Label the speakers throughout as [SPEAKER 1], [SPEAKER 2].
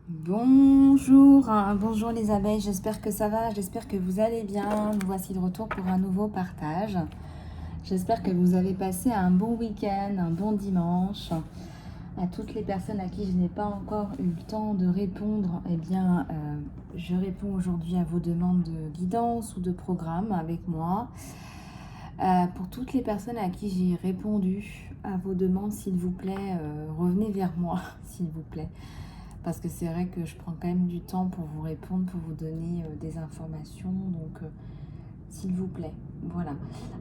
[SPEAKER 1] Bonjour, bonjour les abeilles, j'espère que ça va, j'espère que vous allez bien. Nous voici de retour pour un nouveau partage. J'espère que vous avez passé un bon week-end, un bon dimanche. À toutes les personnes à qui je n'ai pas encore eu le temps de répondre, je réponds aujourd'hui à vos demandes de guidance ou de programme avec moi. Pour toutes les personnes à qui j'ai répondu à vos demandes, s'il vous plaît, revenez vers moi, s'il vous plaît. Parce que c'est vrai que je prends quand même du temps pour vous répondre, pour vous donner des informations. Donc, s'il vous plaît, voilà.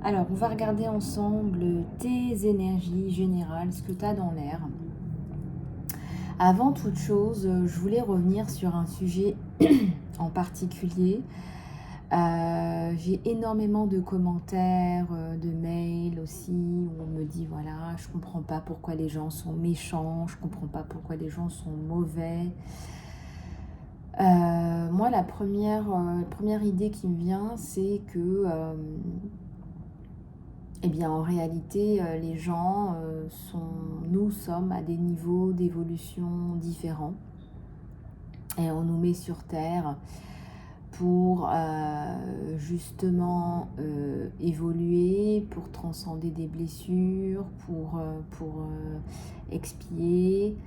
[SPEAKER 1] Alors, on va regarder ensemble tes énergies générales, ce que tu as dans l'air. Avant toute chose, je voulais revenir sur un sujet en particulier. J'ai énormément de commentaires, de mails aussi, où on me dit voilà, je comprends pas pourquoi les gens sont méchants, je comprends pas pourquoi les gens sont mauvais. Moi, la première idée qui me vient, c'est que, en réalité, les gens nous sommes à des niveaux d'évolution différents. Et on nous met sur Terre pour justement évoluer, pour transcender des blessures, pour expier.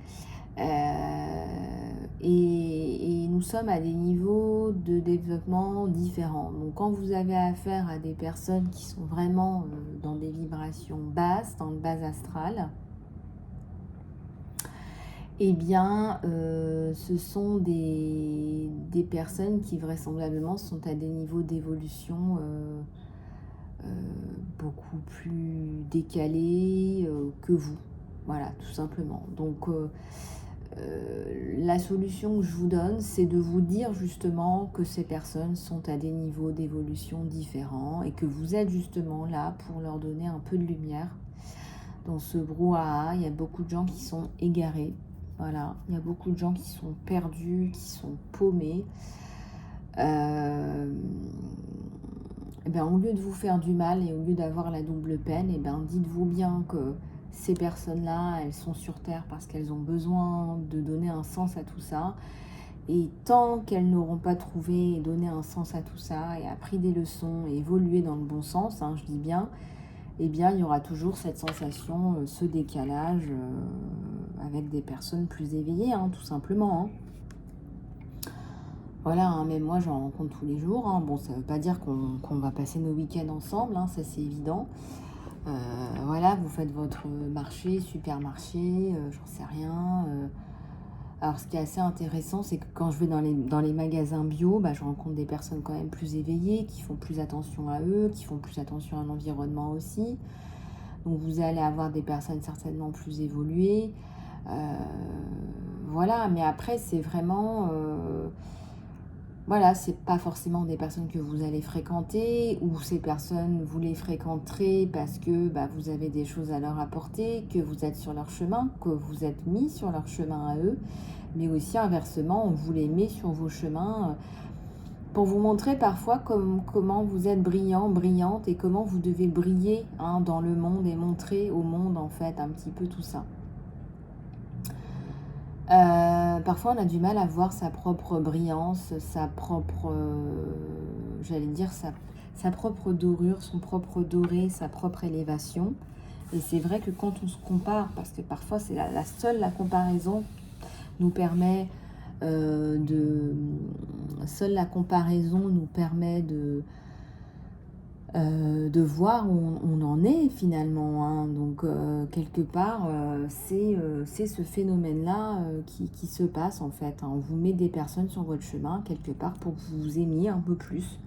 [SPEAKER 1] Et nous sommes à des niveaux de développement différents. Donc quand vous avez affaire à des personnes qui sont vraiment dans des vibrations basses, dans le bas astral, ce sont des personnes qui vraisemblablement sont à des niveaux d'évolution beaucoup plus décalés que vous. Voilà, tout simplement. Donc, la solution que je vous donne, c'est de vous dire justement que ces personnes sont à des niveaux d'évolution différents et que vous êtes justement là pour leur donner un peu de lumière. Dans ce brouhaha, il y a beaucoup de gens qui sont égarés. Voilà, il y a beaucoup de gens qui sont perdus, qui sont paumés. Au lieu de vous faire du mal et au lieu d'avoir la double peine, dites-vous bien que ces personnes-là, elles sont sur Terre parce qu'elles ont besoin de donner un sens à tout ça. Et tant qu'elles n'auront pas trouvé et donné un sens à tout ça et appris des leçons et évolué dans le bon sens, je dis bien, il y aura toujours cette sensation, ce décalage avec des personnes plus éveillées, tout simplement. Voilà, même moi j'en rencontre tous les jours. Bon, ça ne veut pas dire qu'on va passer nos week-ends ensemble, ça c'est évident. Voilà, vous faites votre marché, supermarché, j'en sais rien. Alors ce qui est assez intéressant, c'est que quand je vais dans les magasins bio, je rencontre des personnes quand même plus éveillées, qui font plus attention à eux, qui font plus attention à l'environnement aussi. Donc vous allez avoir des personnes certainement plus évoluées. Voilà, mais après c'est vraiment... Voilà, c'est pas forcément des personnes que vous allez fréquenter ou ces personnes, vous les fréquenterez parce que vous avez des choses à leur apporter, que vous êtes sur leur chemin, que vous êtes mis sur leur chemin à eux, mais aussi inversement, on vous les met sur vos chemins pour vous montrer parfois comment vous êtes brillant, brillante et comment vous devez briller dans le monde et montrer au monde en fait un petit peu tout ça. Parfois on a du mal à voir sa propre brillance, sa propre, sa propre dorure, son propre doré, sa propre élévation. Et c'est vrai que quand on se compare, parce que parfois c'est la comparaison nous permet seule la comparaison nous permet de voir où on en est finalement. Donc quelque part, c'est ce phénomène-là qui se passe en fait. On vous met des personnes sur votre chemin quelque part pour que vous vous aimiez un peu plus.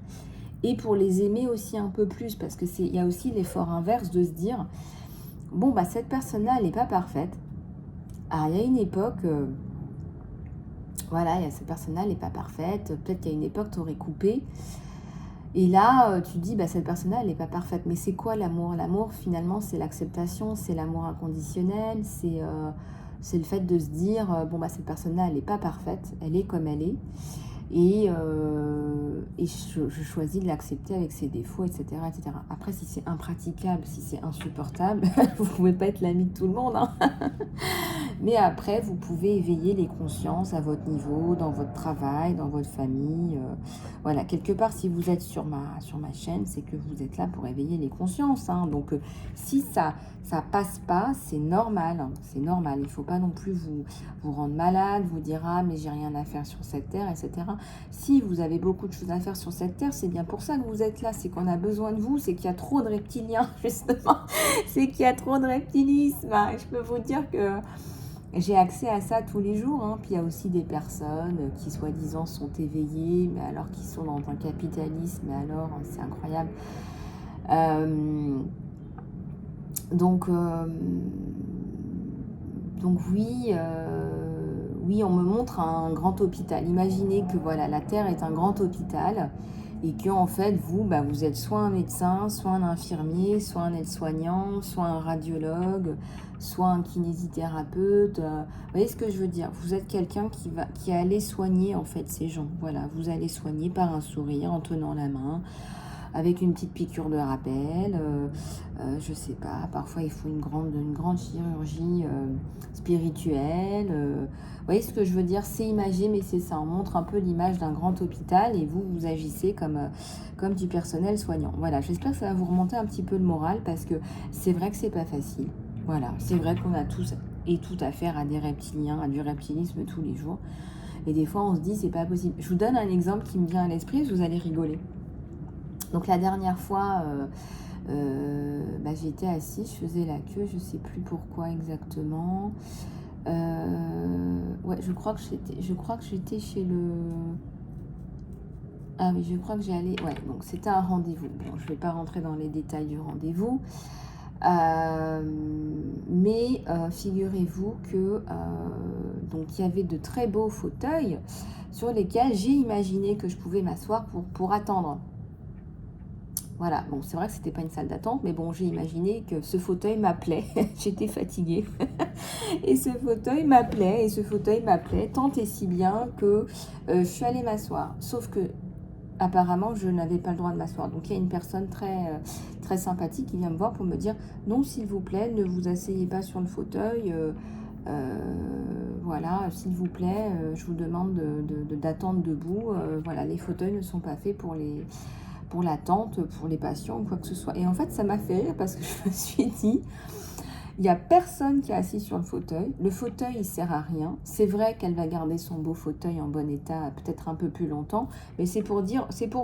[SPEAKER 1] Et pour les aimer aussi un peu plus, parce que il y a aussi l'effort inverse de se dire, bon cette personne-là, elle n'est pas parfaite. Alors il y a une époque... voilà, cette personne-là, elle n'est pas parfaite. Peut-être qu'il y a une époque, tu aurais coupé. Et là, tu dis, cette personne-là, elle n'est pas parfaite. Mais c'est quoi l'amour? L'amour, finalement, c'est l'acceptation, c'est l'amour inconditionnel, c'est le fait de se dire, cette personne-là, elle n'est pas parfaite, elle est comme elle est. Et je choisis de l'accepter avec ses défauts, etc., etc. Après, si c'est impraticable, si c'est insupportable, vous ne pouvez pas être l'ami de tout le monde. Mais après, vous pouvez éveiller les consciences à votre niveau, dans votre travail, dans votre famille. Voilà, quelque part, si vous êtes sur ma chaîne, c'est que vous êtes là pour éveiller les consciences. Hein. Donc, si ça passe pas, c'est normal. Hein. C'est normal. Il ne faut pas non plus vous rendre malade, vous dire « Ah, mais j'ai rien à faire sur cette terre, etc. » Si vous avez beaucoup de choses à faire sur cette terre, c'est bien pour ça que vous êtes là. C'est qu'on a besoin de vous, c'est qu'il y a trop de reptiliens, justement. C'est qu'il y a trop de reptilisme. Je peux vous dire que j'ai accès à ça tous les jours. Hein. Puis il y a aussi des personnes qui, soi-disant, sont éveillées, mais alors qu'ils sont dans un capitalisme. Mais alors, c'est incroyable. Donc oui, oui, on me montre un grand hôpital. Imaginez que voilà, la Terre est un grand hôpital et que en fait, vous êtes soit un médecin, soit un infirmier, soit un aide-soignant, soit un radiologue, soit un kinésithérapeute. Vous voyez ce que je veux dire? Vous êtes quelqu'un qui allait soigner en fait ces gens. Voilà, vous allez soigner par un sourire, en tenant la main, avec une petite piqûre de rappel, je sais pas, parfois il faut une grande chirurgie spirituelle. Vous voyez ce que je veux dire? C'est imagé, mais c'est ça. On montre un peu l'image d'un grand hôpital et vous agissez comme du personnel soignant. Voilà, j'espère que ça va vous remonter un petit peu le moral parce que c'est vrai que c'est pas facile. Voilà, c'est vrai qu'on a tous et tout affaire à des reptiliens, à du reptilisme tous les jours. Et des fois, on se dit, c'est pas possible. Je vous donne un exemple qui me vient à l'esprit, vous allez rigoler. Donc la dernière fois, j'étais assise, je faisais la queue, je sais plus pourquoi exactement. Ouais, je crois que j'étais chez le... Ah oui, je crois que j'allais... Ouais, donc c'était un rendez-vous. Bon, je ne vais pas rentrer dans les détails du rendez-vous. Mais figurez-vous que donc il y avait de très beaux fauteuils sur lesquels j'ai imaginé que je pouvais m'asseoir pour attendre. Voilà, bon, c'est vrai que c'était pas une salle d'attente, mais bon, j'ai imaginé que ce fauteuil m'appelait. J'étais fatiguée. Et ce fauteuil m'appelait, tant et si bien que je suis allée m'asseoir. Sauf que, apparemment, je n'avais pas le droit de m'asseoir. Donc, il y a une personne très sympathique qui vient me voir pour me dire « Non, s'il vous plaît, ne vous asseyez pas sur le fauteuil. Voilà, s'il vous plaît, je vous demande d'attendre debout. Voilà, les fauteuils ne sont pas faits pour l'attente, pour les patients ou quoi que ce soit. » Et en fait, ça m'a fait rire parce que je me suis dit, il n'y a personne qui est assis sur le fauteuil. Le fauteuil, il sert à rien. C'est vrai qu'elle va garder son beau fauteuil en bon état peut-être un peu plus longtemps, mais c'est pour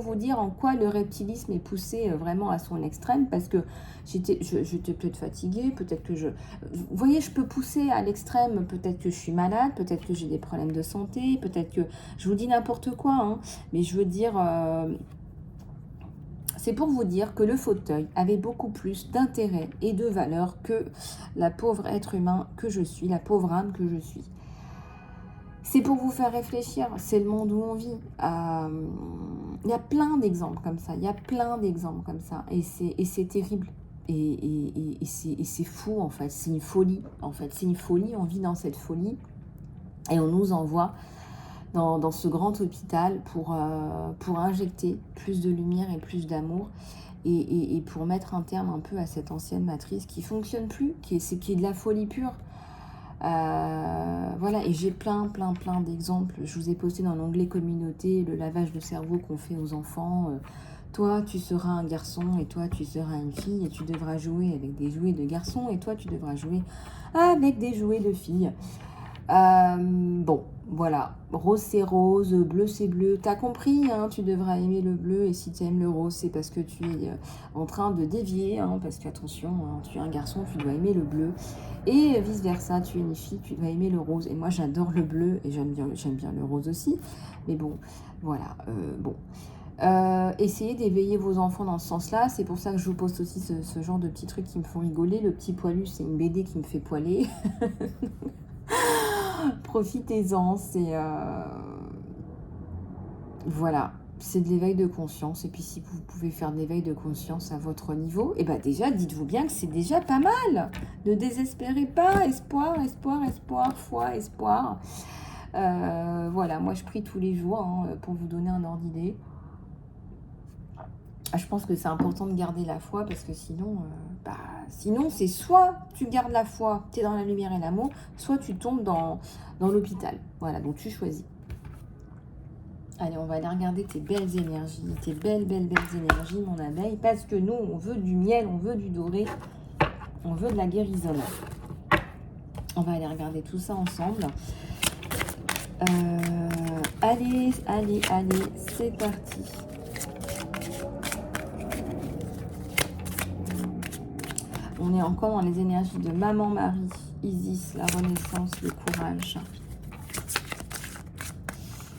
[SPEAKER 1] vous dire en quoi le reptilisme est poussé vraiment à son extrême, parce que j'étais peut-être fatiguée, peut-être que vous voyez, je peux pousser à l'extrême, peut-être que je suis malade, peut-être que j'ai des problèmes de santé, peut-être que je vous dis n'importe quoi, hein, mais je veux dire... C'est pour vous dire que le fauteuil avait beaucoup plus d'intérêt et de valeur que la pauvre être humain que je suis, la pauvre âme que je suis. C'est pour vous faire réfléchir, c'est le monde où on vit. Il y a plein d'exemples comme ça, et c'est terrible. Et c'est fou en fait, c'est une folie. On vit dans cette folie et on nous envoie dans ce grand hôpital pour injecter plus de lumière et plus d'amour et pour mettre un terme un peu à cette ancienne matrice qui ne fonctionne plus, qui est de la folie pure. Voilà, et j'ai plein d'exemples. Je vous ai posté dans l'onglet communauté le lavage de cerveau qu'on fait aux enfants. Toi, tu seras un garçon et toi, tu seras une fille et tu devras jouer avec des jouets de garçons et toi, tu devras jouer avec des jouets de filles. Bon, voilà, rose c'est rose, bleu c'est bleu, t'as compris, hein, tu devras aimer le bleu et si tu aimes le rose c'est parce que tu es en train de dévier, hein, parce que attention, hein, tu es un garçon, tu dois aimer le bleu et vice versa, tu es une fille, tu dois aimer le rose et moi j'adore le bleu et j'aime bien le rose aussi, mais bon, voilà, bon. Essayez d'éveiller vos enfants dans ce sens-là, c'est pour ça que je vous poste aussi ce genre de petits trucs qui me font rigoler. Le petit poilu, c'est une BD qui me fait poiler. Profitez-en, voilà, c'est de l'éveil de conscience. Et puis si vous pouvez faire de l'éveil de conscience à votre niveau, et bien déjà, dites-vous bien que c'est déjà pas mal. Ne désespérez pas, espoir, foi, espoir. Voilà, moi je prie tous les jours, hein, pour vous donner un ordre d'idée. je pense que c'est important de garder la foi parce que sinon, sinon c'est soit tu gardes la foi, tu es dans la lumière et l'amour, soit tu tombes dans l'hôpital. Voilà, donc tu choisis. Allez, on va aller regarder tes belles énergies, tes belles énergies, mon abeille, parce que nous, on veut du miel, on veut du doré, on veut de la guérison. On va aller regarder tout ça ensemble. Allez, c'est parti. On est encore dans les énergies de Maman Marie, Isis, la renaissance, le courage.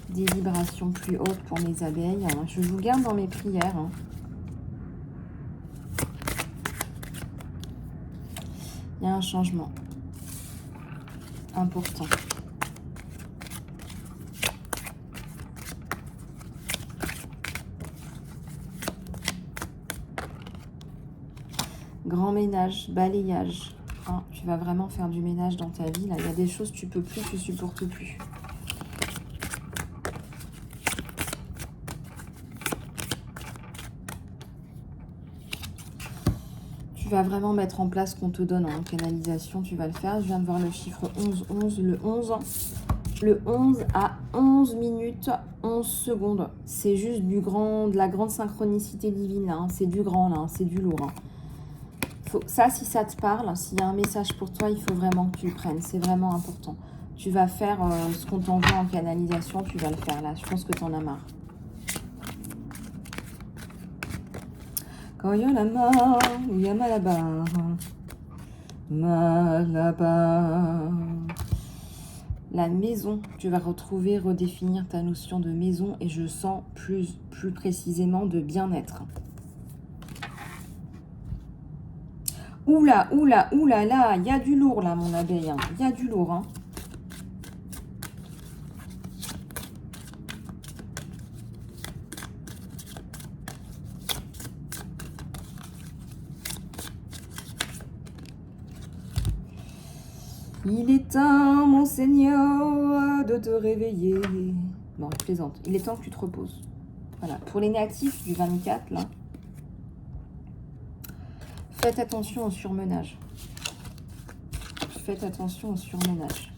[SPEAKER 1] Des vibrations plus hautes pour mes abeilles. Je vous garde dans mes prières. Il y a un changement important. Grand ménage, balayage. Tu vas vraiment faire du ménage dans ta vie. Là, il y a des choses que tu peux plus, tu supportes plus. Tu vas vraiment mettre en place ce qu'on te donne en canalisation. Tu vas le faire. Je viens de voir le chiffre 11, le 11. Le 11 à 11 minutes, 11 secondes. C'est juste de la grande synchronicité divine. Là, c'est du grand, là, c'est du lourd. Ça, si ça te parle, s'il y a un message pour toi, il faut vraiment que tu le prennes. C'est vraiment important. Tu vas faire ce qu'on t'envoie en canalisation, tu vas le faire là. Je pense que tu en as marre. Quand il y a la mort, il y a Malabar. Malabar. La maison, tu vas retrouver, redéfinir ta notion de maison et je sens plus précisément de bien-être. Oula, là, il y a du lourd là, mon abeille. Il y a du lourd. Hein. Il est temps, mon Seigneur, de te réveiller. Bon, je plaisante. Il est temps que tu te reposes. Voilà. Pour les natifs du 24, là, faites attention au surmenage. Faites attention au surmenage.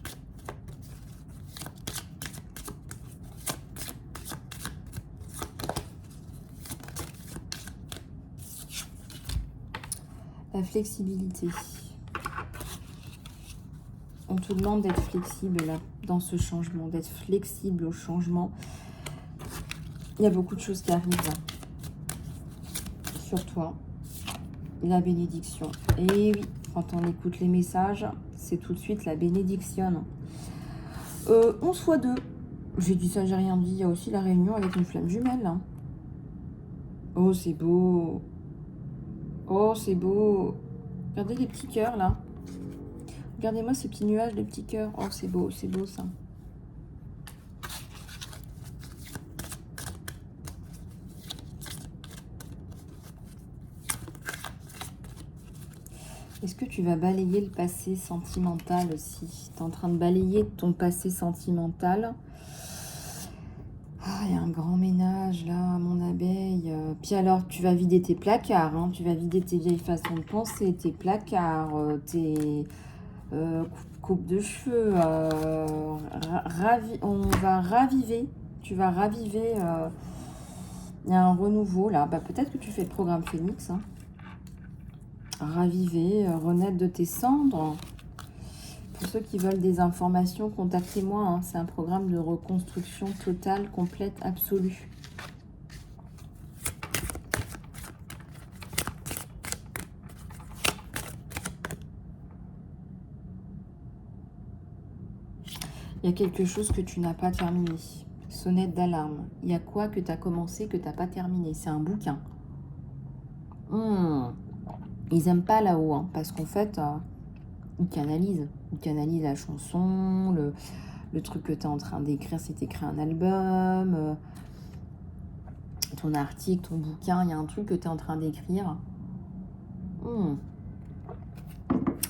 [SPEAKER 1] La flexibilité. On te demande d'être flexible là, dans ce changement, d'être flexible au changement. Il y a beaucoup de choses qui arrivent là, sur toi. La bénédiction. Et oui, quand on écoute les messages, c'est tout de suite la bénédiction. 11 x 2. J'ai dit ça, j'ai rien dit. Il y a aussi la réunion avec une flamme jumelle. Là. Oh, c'est beau. Oh, c'est beau. Regardez les petits cœurs là. Regardez-moi ces petits nuages de petits cœurs. Oh, c'est beau ça. Est-ce que tu vas balayer le passé sentimental aussi? Tu es en train de balayer ton passé sentimental. Ah, il y a un grand ménage là, mon abeille. Puis alors, tu vas vider tes placards. Hein. Tu vas vider tes vieilles façons de penser, tes placards, tes coupes de cheveux. On va raviver. Tu vas raviver. Il y a un renouveau là. Peut-être que tu fais le programme Phoenix. Hein. Raviver, renaître de tes cendres. Pour ceux qui veulent des informations, contactez-moi. Hein. C'est un programme de reconstruction totale, complète, absolue. Il y a quelque chose que tu n'as pas terminé. Sonnette d'alarme. Il y a quoi que tu as commencé, que tu n'as pas terminé? C'est un bouquin. Ils n'aiment pas là-haut, hein, parce qu'en fait, ils canalisent. Ils canalisent la chanson, le truc que tu es en train d'écrire, c'est d'écrire un album, ton article, ton bouquin, il y a un truc que tu es en train d'écrire.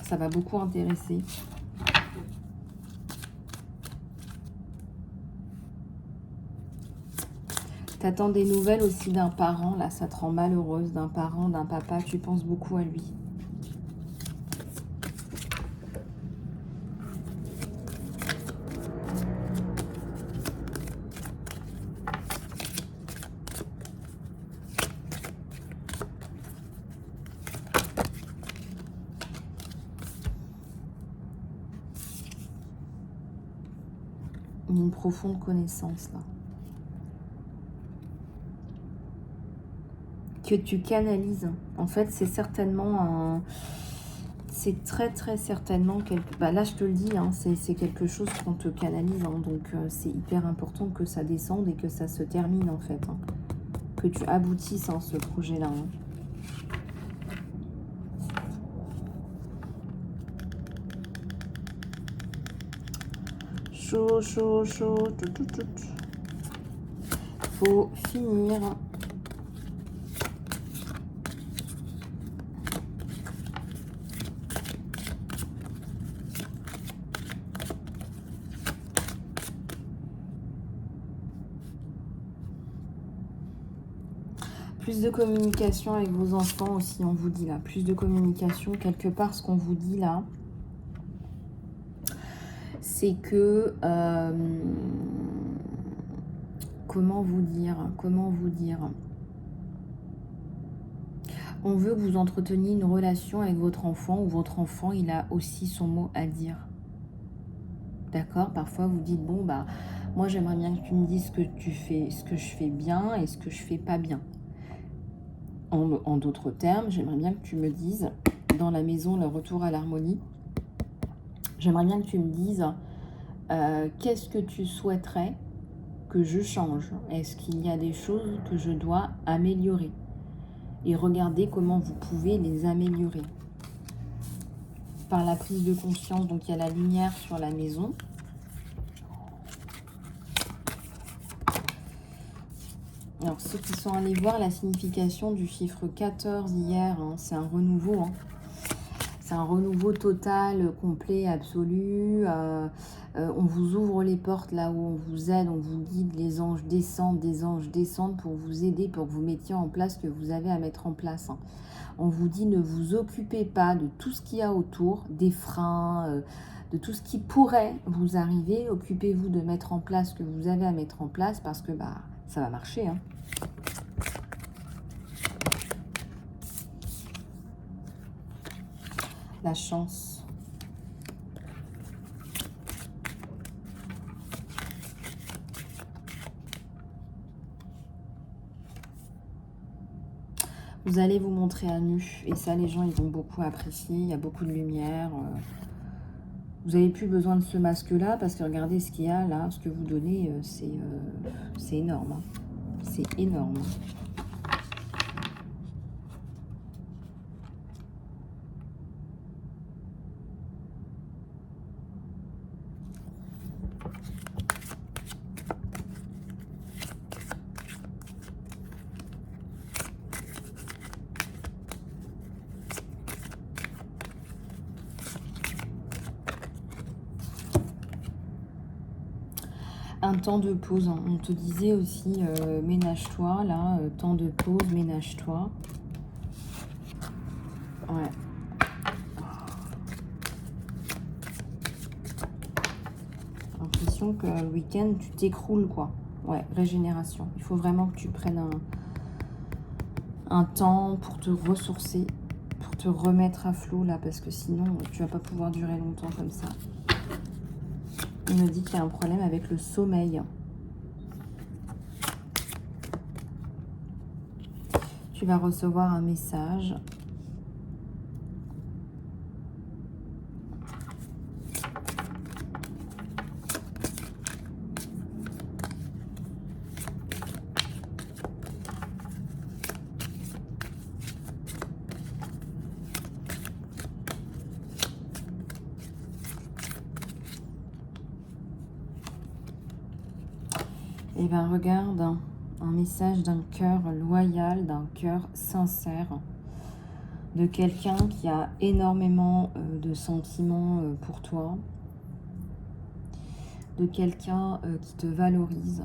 [SPEAKER 1] Ça va beaucoup intéresser. T'attends des nouvelles aussi d'un parent, là, ça te rend malheureuse, d'un parent, d'un papa, tu penses beaucoup à lui. Une profonde connaissance, là. Que tu canalises. En fait, c'est certainement un... C'est très certainement quelque... Bah, là, je te le dis, hein, c'est quelque chose qu'on te canalise. Hein, donc, c'est hyper important que ça descende et que ça se termine, en fait. Hein, que tu aboutisses, hein, ce projet-là. Hein. Chaud, tout. Faut finir. Plus de communication avec vos enfants aussi, on vous dit là. Plus de communication, quelque part, ce qu'on vous dit là, c'est que... comment vous dire on veut que vous entreteniez une relation avec votre enfant où votre enfant, il a aussi son mot à dire. D'accord? Parfois, vous dites, bon, bah, moi, j'aimerais bien que tu me dises ce que tu fais, ce que je fais bien et ce que je fais pas bien. En d'autres termes, j'aimerais bien que tu me dises, dans la maison, le retour à l'harmonie, j'aimerais bien que tu me dises qu'est-ce que tu souhaiterais que je change? Est-ce qu'il y a des choses que je dois améliorer? Et regardez comment vous pouvez les améliorer. Par la prise de conscience, donc il y a la lumière sur la maison. Alors ceux qui sont allés voir la signification du chiffre 14 hier, hein, c'est un renouveau. Hein. C'est un renouveau total, complet, absolu. On vous ouvre les portes là où on vous aide, on vous guide, les anges descendent pour vous aider, pour que vous mettiez en place ce que vous avez à mettre en place. Hein. On vous dit ne vous occupez pas de tout ce qu'il y a autour, des freins, de tout ce qui pourrait vous arriver. Occupez-vous de mettre en place ce que vous avez à mettre en place parce que bah, ça va marcher. Hein. La chance. Vous allez vous montrer à nu. Et ça, les gens, ils vont beaucoup apprécier. Il y a beaucoup de lumière. Vous n'avez plus besoin de ce masque-là parce que regardez ce qu'il y a là. Ce que vous donnez, c'est énorme. Hein. C'est énorme. Un temps de pause. Hein. On te disait aussi, ménage-toi, là, temps de pause, ménage-toi. Ouais. L'impression que le week-end, tu t'écroules, quoi. Ouais, régénération. Il faut vraiment que tu prennes un temps pour te ressourcer, pour te remettre à flot, là, parce que sinon, tu vas pas pouvoir durer longtemps comme ça. Il me dit qu'il y a un problème avec le sommeil. Tu vas recevoir un message. Et bien regarde, un message d'un cœur loyal, d'un cœur sincère, de quelqu'un qui a énormément de sentiments pour toi, de quelqu'un qui te valorise.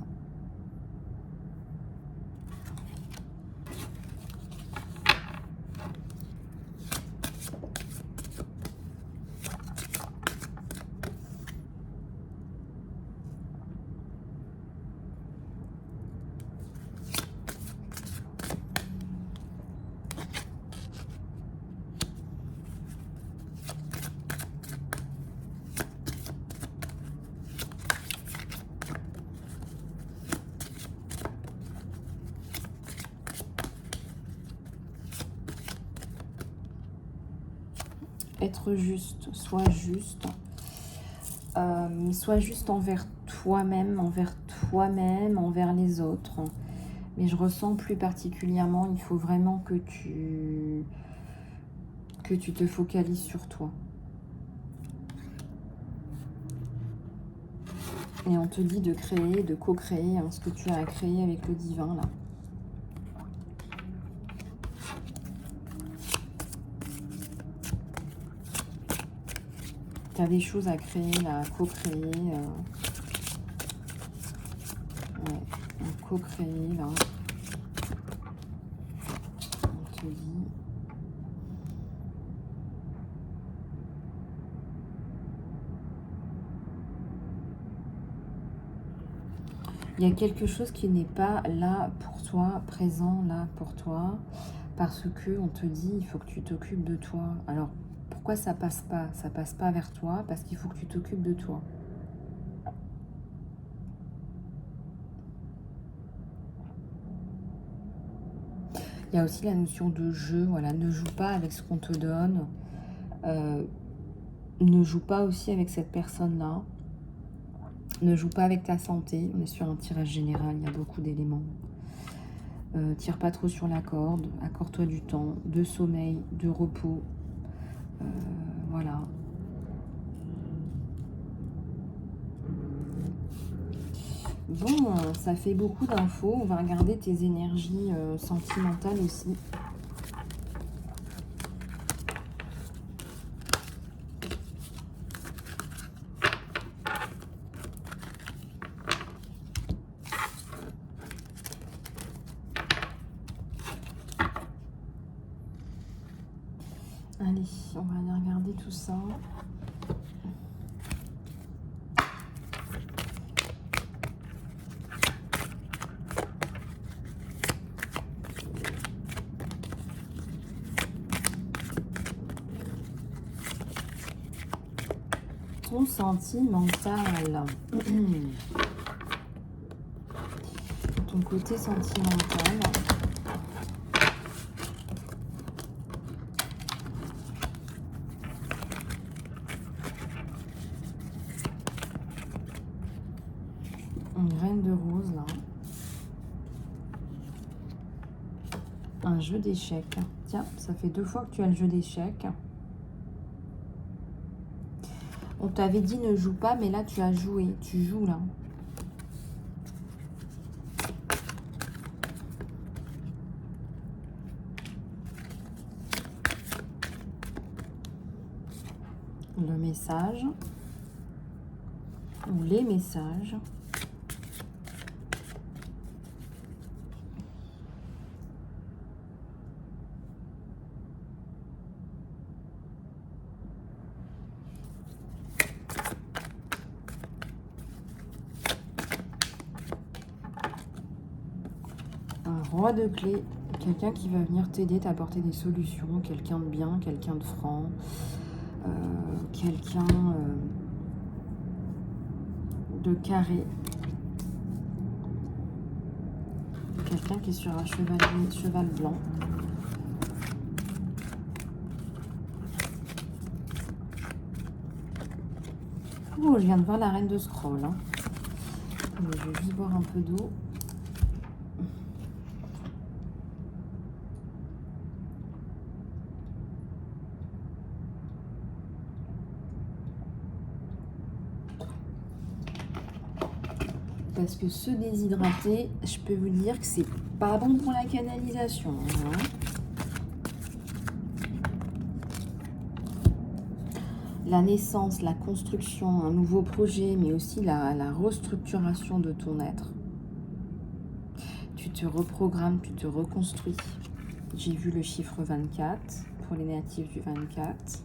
[SPEAKER 1] être juste, sois juste envers toi-même, envers les autres. Mais je ressens plus particulièrement, il faut vraiment que tu te focalises sur toi. Et on te dit de créer, de co-créer ce que tu as à créer avec le divin là. Tu as des choses à créer, là, à co-créer. Ouais, à co-créer, là. On te dit. Il y a quelque chose qui n'est pas là pour toi, présent là pour toi, parce que on te dit, il faut que tu t'occupes de toi. Alors, pourquoi ça passe pas? Ça passe pas vers toi, parce qu'il faut que tu t'occupes de toi. Il y a aussi la notion de jeu, voilà, ne joue pas avec ce qu'on te donne, ne joue pas aussi avec cette personne-là, ne joue pas avec ta santé, on est sur un tirage général, il y a beaucoup d'éléments. Tire pas trop sur la corde, accorde-toi du temps, de sommeil, de repos, voilà. Bon, ça fait beaucoup d'infos, on va regarder tes énergies sentimentales aussi. Allez, on va aller regarder tout ça. Ton sentimental. Ton côté sentimental. Une graine de rose là. Un jeu d'échecs. Tiens, ça fait 2 fois que tu as le jeu d'échecs. On t'avait dit ne joue pas, mais là tu as joué. Tu joues là. Le message. Ou les messages. Un roi de clés, quelqu'un qui va venir t'aider, t'apporter des solutions, quelqu'un de bien, quelqu'un de franc, quelqu'un de carré, quelqu'un qui est sur un cheval blanc. Oh, je viens de voir la reine de scroll. Hein. Je vais juste boire un peu d'eau. Parce que se déshydrater, je peux vous dire que c'est pas bon pour la canalisation. Hein. La naissance, la construction, un nouveau projet, mais aussi la restructuration de ton être. Tu te reprogrammes, tu te reconstruis. J'ai vu le chiffre 24 pour les natifs du 24.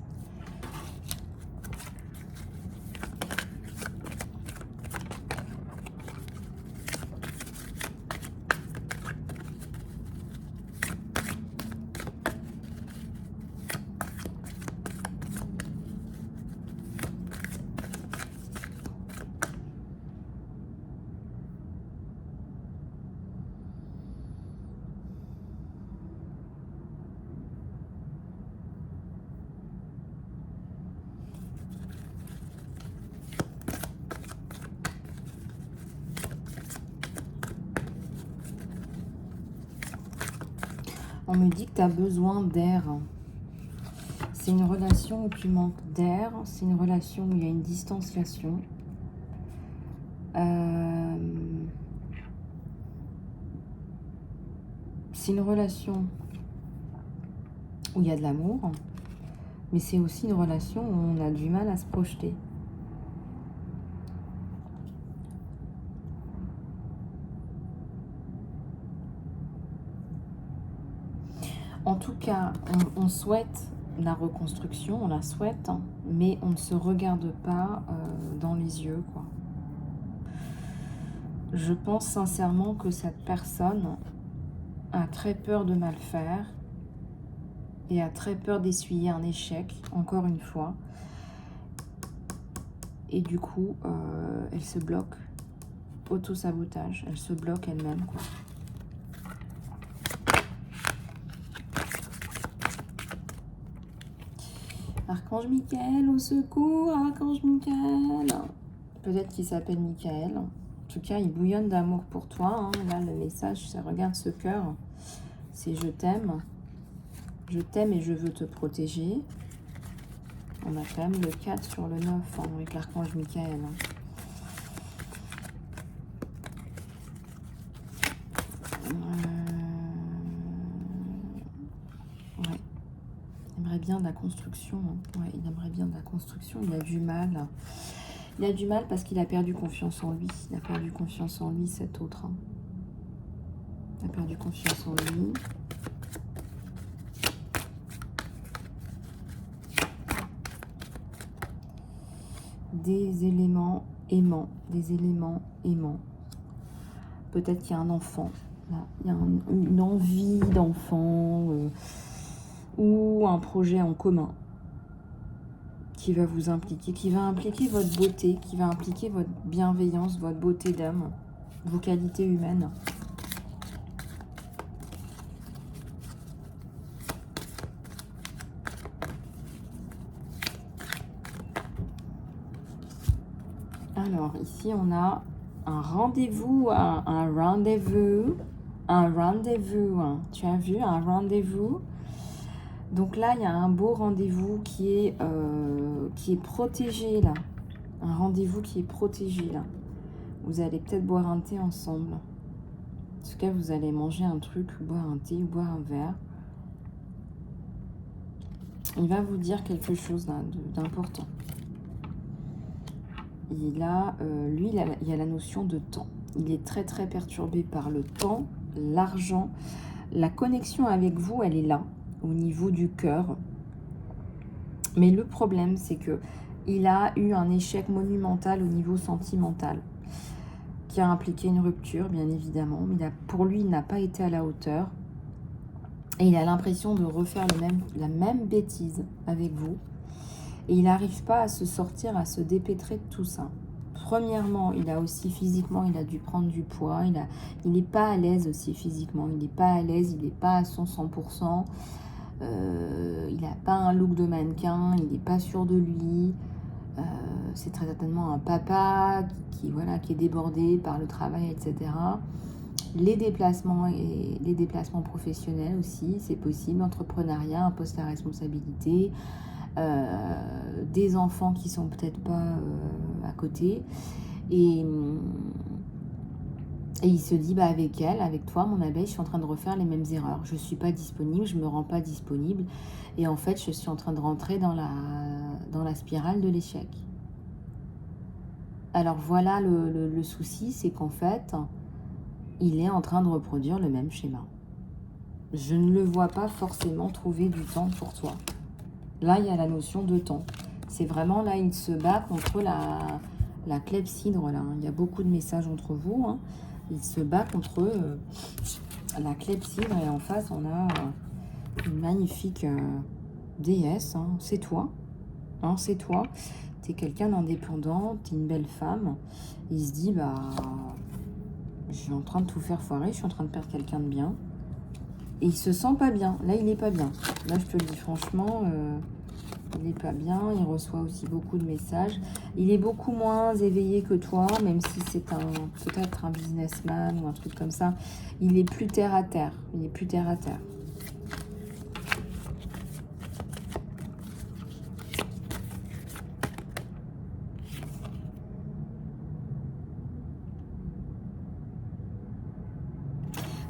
[SPEAKER 1] On me dit que tu as besoin d'air. C'est une relation où tu manques d'air. C'est une relation où il y a une distanciation. C'est une relation où il y a de l'amour. Mais c'est aussi une relation où on a du mal à se projeter. En tout cas, on souhaite la reconstruction, on la souhaite, hein, mais on ne se regarde pas dans les yeux, quoi. Je pense sincèrement que cette personne a très peur de mal faire et a très peur d'essuyer un échec, encore une fois. Et du coup, elle se bloque. Auto-sabotage, elle se bloque elle-même, quoi. Archange Michael, au secours, Archange Michael. Peut-être qu'il s'appelle Michael. En tout cas, il bouillonne d'amour pour toi. Hein. Là, le message, ça regarde ce cœur. C'est je t'aime. Je t'aime et je veux te protéger. On a quand même le 4 sur le 9 hein, avec l'archange Michael. Ouais. Il aimerait bien de la construction. Hein. Ouais, il aimerait bien de la construction. Il a du mal. Il a du mal parce qu'il a perdu confiance en lui. Il a perdu confiance en lui, cet autre. Hein. Il a perdu confiance en lui. Des éléments aimants. Des éléments aimants. Peut-être qu'il y a un enfant. Là. Il y a une envie d'enfant ou un projet en commun qui va vous impliquer, qui va impliquer votre beauté, qui va impliquer votre bienveillance, votre beauté d'âme, vos qualités humaines. Alors, ici, on a un rendez-vous, un rendez-vous. Tu as vu, un rendez-vous. Donc là, il y a un beau rendez-vous qui est protégé, là. Un rendez-vous qui est protégé, là. Vous allez peut-être boire un thé ensemble. En tout cas, vous allez manger un truc, ou boire un thé, ou boire un verre. Il va vous dire quelque chose d'important. Il a, lui, il y a la notion de temps. Il est très, très perturbé par le temps, l'argent. La connexion avec vous, elle est là, au niveau du cœur. Mais le problème, c'est que il a eu un échec monumental au niveau sentimental, qui a impliqué une rupture, bien évidemment. Mais pour lui, il n'a pas été à la hauteur. Et il a l'impression de refaire la même bêtise avec vous. Et il n'arrive pas à se sortir, à se dépêtrer de tout ça. Premièrement, il a aussi physiquement, il a dû prendre du poids. Il n'est pas à l'aise aussi physiquement. Il n'est pas à l'aise, il n'est pas à son 100%. Il n'a pas un look de mannequin, il n'est pas sûr de lui. C'est très certainement un papa qui est débordé par le travail, etc. Les déplacements et les déplacements professionnels aussi, c'est possible. L'entrepreneuriat, un poste à responsabilité. Des enfants qui sont peut-être pas à côté et il se dit avec elle, avec toi mon abeille, je suis en train de refaire les mêmes erreurs, je suis pas disponible, je me rends pas disponible et en fait je suis en train de rentrer dans la spirale de l'échec. Alors voilà le souci, c'est qu'en fait il est en train de reproduire le même schéma. Je ne le vois pas forcément trouver du temps pour toi. Là, il y a la notion de temps. C'est vraiment, là, il se bat contre la clepsydre, là. Il y a beaucoup de messages entre vous. Hein. Il se bat contre la clepsydre. Et en face, on a une magnifique déesse. Hein. C'est toi. Hein, c'est toi. Tu es quelqu'un d'indépendant. Tu es une belle femme. Il se dit, je suis en train de tout faire foirer. Je suis en train de perdre quelqu'un de bien. Et il se sent pas bien. Là, il n'est pas bien. Là, je te le dis franchement, il n'est pas bien. Il reçoit aussi beaucoup de messages. Il est beaucoup moins éveillé que toi, même si c'est peut-être un businessman ou un truc comme ça. Il est plus terre à terre. Il est plus terre à terre.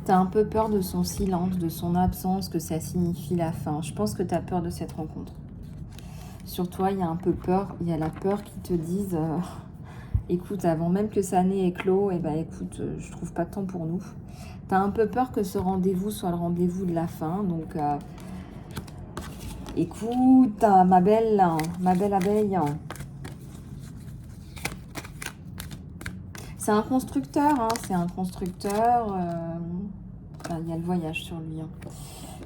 [SPEAKER 1] Tu as un peu peur de son silence, de son absence, que ça signifie la fin. Je pense que tu as peur de cette rencontre. Sur toi, il y a un peu peur. Il y a la peur qui te dise écoute, avant même que ça n'ait éclos, écoute, je trouve pas de temps pour nous. Tu as un peu peur que ce rendez-vous soit le rendez-vous de la fin. Donc, écoute, ma belle abeille. C'est un constructeur, hein, c'est un constructeur. Il y a le voyage sur lui. Hein.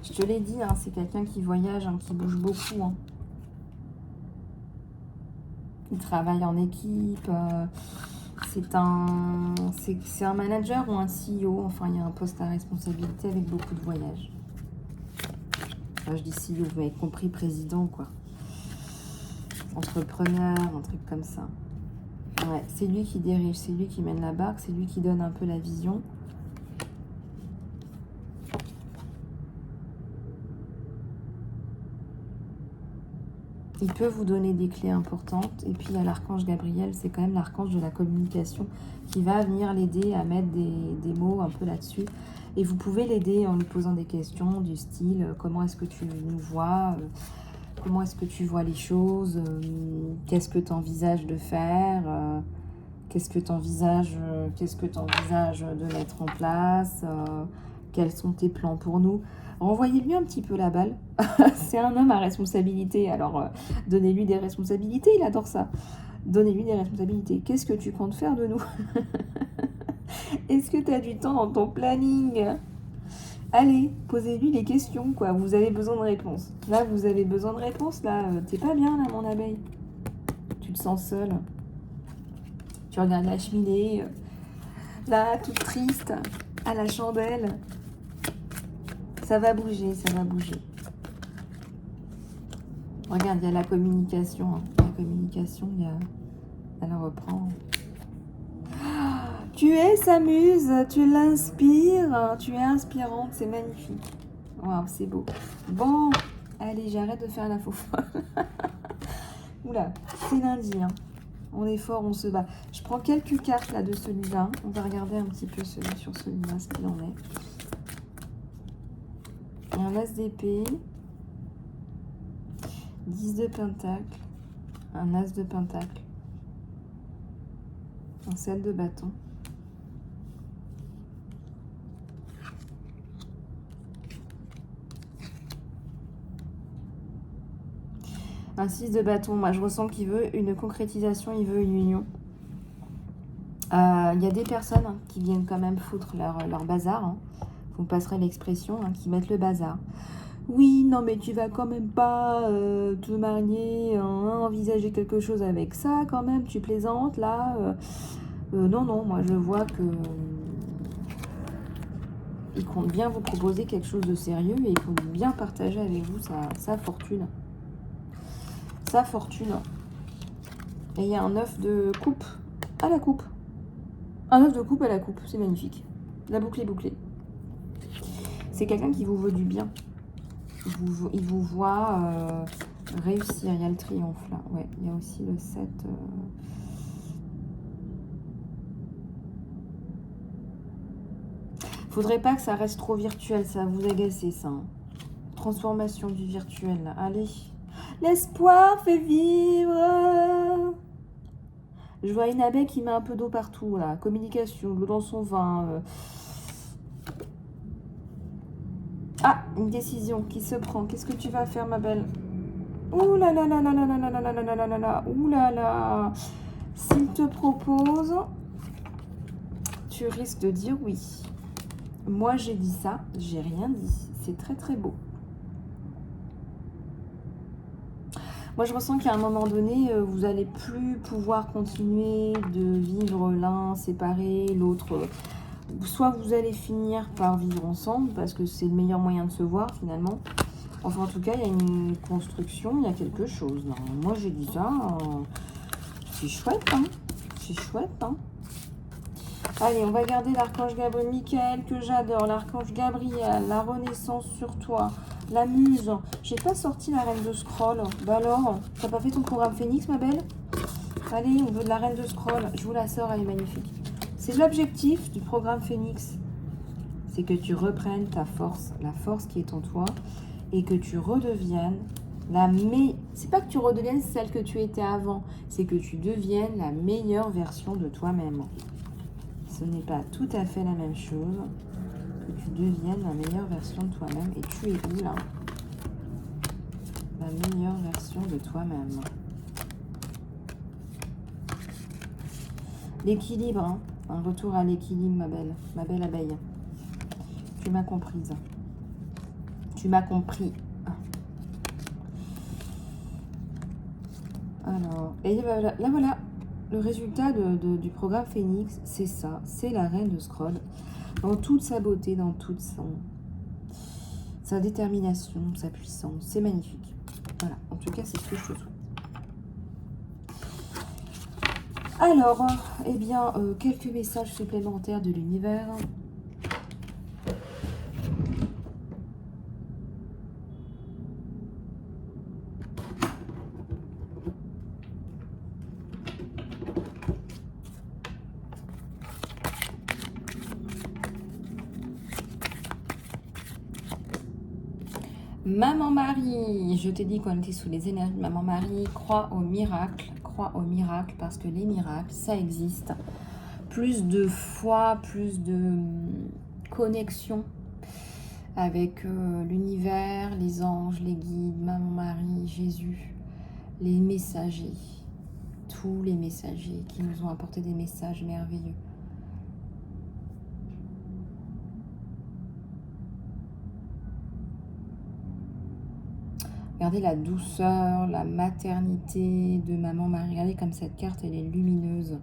[SPEAKER 1] Je te l'ai dit, hein, c'est quelqu'un qui voyage, hein, qui bouge beaucoup. Hein. Il travaille en équipe. C'est un manager ou un CEO. Enfin, il y a un poste à responsabilité avec beaucoup de voyages. Enfin, je dis CEO, vous m'avez compris, président, quoi. Entrepreneur, un truc comme ça. Ouais, c'est lui qui dirige, c'est lui qui mène la barque, c'est lui qui donne un peu la vision. Il peut vous donner des clés importantes. Et puis, il y a l'archange Gabriel, c'est quand même l'archange de la communication qui va venir l'aider à mettre des mots un peu là-dessus. Et vous pouvez l'aider en lui posant des questions du style comment est-ce que tu nous vois, comment est-ce que tu vois les choses, qu'est-ce que tu envisages de faire, qu'est-ce que tu envisages de mettre en place, quels sont tes plans pour nous. Renvoyez-lui un petit peu la balle. C'est un homme à responsabilité, alors donnez-lui des responsabilités, il adore ça. Donnez-lui des responsabilités. Qu'est-ce que tu comptes faire de nous? Est-ce que tu as du temps dans ton planning? Allez, posez-lui les questions, quoi. Vous avez besoin de réponses. Là, vous avez besoin de réponses, là. T'es pas bien, là, mon abeille. Tu te sens seule. Tu regardes la cheminée, là, toute triste, à la chandelle. Ça va bouger, ça va bouger. Regarde, il y a la communication. Hein. La communication, elle reprend. Tu es sa muse, tu l'inspires, tu es inspirante, c'est magnifique. Waouh, c'est beau. Bon, allez, j'arrête de faire la faux folle. Oula, c'est lundi. Hein. On est fort, on se bat. Je prends quelques cartes là de celui-là. On va regarder un petit peu sur celui-là, ce qu'il en est. Un as d'épée, 10 de pentacle, un as de pentacle, un 7 de bâton, un 6 de bâton. Moi, je ressens qu'il veut une concrétisation, il veut une union. Il y a des personnes qui viennent quand même foutre leur bazar. Hein. Vous me passerez l'expression, hein, qui mettent le bazar. Oui, non, mais tu vas quand même pas te marier, envisager quelque chose avec ça, quand même, tu plaisantes, là. Non, moi, je vois que il compte bien vous proposer quelque chose de sérieux et il compte bien partager avec vous sa fortune. Sa fortune. Et il y a un œuf de coupe à la coupe. Un œuf de coupe à la coupe, c'est magnifique. La boucle est bouclée. C'est quelqu'un qui vous veut du bien. Il vous voit réussir. Il y a le triomphe là. Ouais, il y a aussi le 7. Faudrait pas que ça reste trop virtuel. Ça va vous agacer, ça. Hein. Transformation du virtuel. Là. Allez. L'espoir fait vivre. Je vois une abeille qui met un peu d'eau partout. Là. Communication, l'eau dans son vin. Ah, une décision qui se prend. Qu'est-ce que tu vas faire, ma belle? Ouh là là là là là là là là là là là là là. Ouh là là. S'il te propose, tu risques de dire oui. Moi, j'ai dit ça, j'ai rien dit. C'est très très beau. Moi, je ressens qu'à un moment donné, vous n'allez plus pouvoir continuer de vivre l'un séparé, l'autre. Soit vous allez finir par vivre ensemble, parce que c'est le meilleur moyen de se voir finalement. Enfin, en tout cas, il y a une construction, il y a quelque chose. Non, moi, j'ai dit ça. C'est chouette, hein. C'est chouette, hein. Allez, on va garder l'archange Gabriel, Michael, que j'adore. L'archange Gabriel, la renaissance sur toi. La muse. J'ai pas sorti la reine de scroll. Bah alors, t'as pas fait ton programme Phoenix, ma belle? Allez, on veut de la reine de scroll. Je vous la sors, elle est magnifique. C'est l'objectif du programme Phoenix. c'est que tu reprennes ta force, la force qui est en toi, et que tu redeviennes c'est pas que tu redeviennes celle que tu étais avant, c'est que tu deviennes la meilleure version de toi-même. Ce n'est pas tout à fait la même chose, que tu deviennes la meilleure version de toi-même. Et tu es où là? La meilleure version de toi-même. L'équilibre, hein. Un retour à l'équilibre, ma belle abeille. Tu m'as comprise. Tu m'as compris. Alors, et là voilà, le résultat du programme Phoenix, c'est ça, c'est la reine de scroll, dans toute sa beauté, dans toute sa détermination, sa puissance, c'est magnifique. Voilà, en tout cas, c'est ce que je te souhaite. Alors, eh bien, quelques messages supplémentaires de l'univers. Maman Marie, je t'ai dit qu'on était sous les énergies de Maman Marie, crois au miracle parce que les miracles, ça existe. Plus de foi, plus de connexion avec l'univers, les anges, les guides, Maman Marie, Jésus, les messagers, tous les messagers qui nous ont apporté des messages merveilleux. Regardez la douceur, la maternité de Maman Marie. Regardez comme cette carte, elle est lumineuse.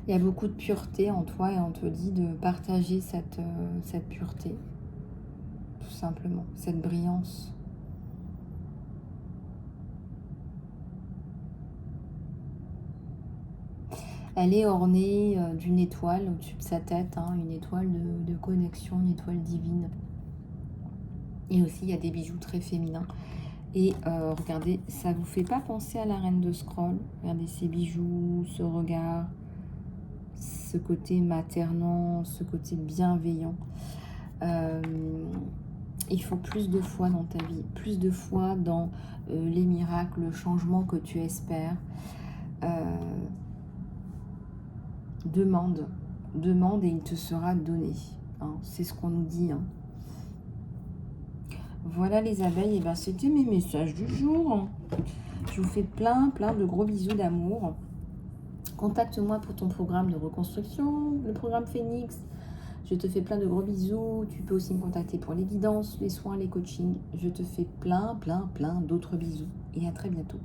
[SPEAKER 1] Il y a beaucoup de pureté en toi et on te dit de partager cette pureté. Tout simplement, cette brillance. Elle est ornée d'une étoile au-dessus de sa tête, hein, une étoile de connexion, une étoile divine. Et aussi, il y a des bijoux très féminins. Et regardez, ça ne vous fait pas penser à la reine de scroll? Regardez ces bijoux, ce regard, ce côté maternant, ce côté bienveillant. Il faut plus de foi dans ta vie, plus de foi dans les miracles, le changement que tu espères. Demande et il te sera donné. Hein, c'est ce qu'on nous dit. Hein. Voilà les abeilles, et bien c'était mes messages du jour. Je vous fais plein de gros bisous d'amour. Contacte-moi pour ton programme de reconstruction, le programme Phoenix. Je te fais plein de gros bisous. Tu peux aussi me contacter pour les guidances, les soins, les coachings. Je te fais plein d'autres bisous. Et à très bientôt.